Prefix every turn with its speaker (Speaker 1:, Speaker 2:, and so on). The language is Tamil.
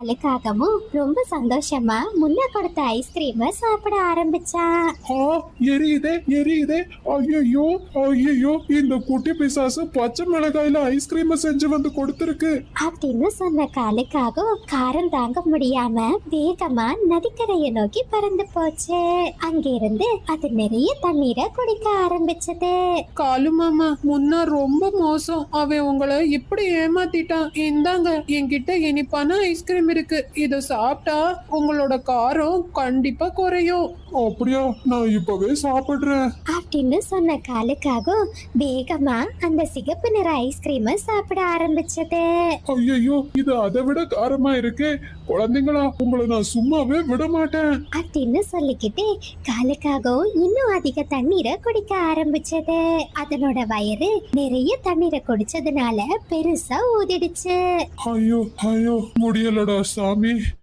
Speaker 1: காலுக்காகவும் ரொம்ப சந்தோஷமா முன்ன கொடுத்த ஐஸ்கிரீமை சாப்பிட ஆரம்பிச்சான்.
Speaker 2: ஆ, எரியுதே எரியுதே. ஐயோ ஐயோ, இந்த குட்டி பிசாசு பச்சை மிளகாயில ஐஸ்கிரீம் செஞ்சு வந்து கொடுத்திருக்கு
Speaker 1: அப்படின்னு சொன்ன காலுக்காகவும் காரம் தாங்க முடியாம வேகமா நதிக்கரையை நோக்கி பறந்து போச்சு. அங்கிருந்து அது நிறைய தண்ணீரை குடிக்க ஆரம்பிச்சது.
Speaker 3: காலு மாமா முன்னா ரொம்ப மோசம். அவன் உங்களை இப்படி ஏமாத்திட்டான். இந்தாங்க, என்கிட்ட இனிப்பான ஐஸ்கிரீம் இருக்கு. இத சாப்பிட்டா உங்களோட காரம் கண்டிப்பா குறையும்.
Speaker 2: அப்படியா, நான் இப்பவே சாப்பிடுறேன்
Speaker 1: அப்படின்னு சொன்ன காலுக்காகவும் வேகமா அந்த சிகப்பு நிற ஐஸ்கிரீமை சாப்பிட ஆரம்பிச்சது.
Speaker 2: ஐயோ, இது அதை விட காரமா இருக்கே. குழந்தைங்களா, உங்களை நான் சும்மாவே விட மாட்டேன்
Speaker 1: அப்படின்னு சொல்லிக்கிட்டு காலுக்காகவும் இன்னும் அதிக தண்ணீரை குடிக்க ஆரம்பிச்சது. அதனோட வயிறு நிறைய தண்ணீரை குடிச்சதுனால பெருசா ஊதிடுச்சு.
Speaker 2: ஐயோ ஐயோ, முடியலடா சாமி.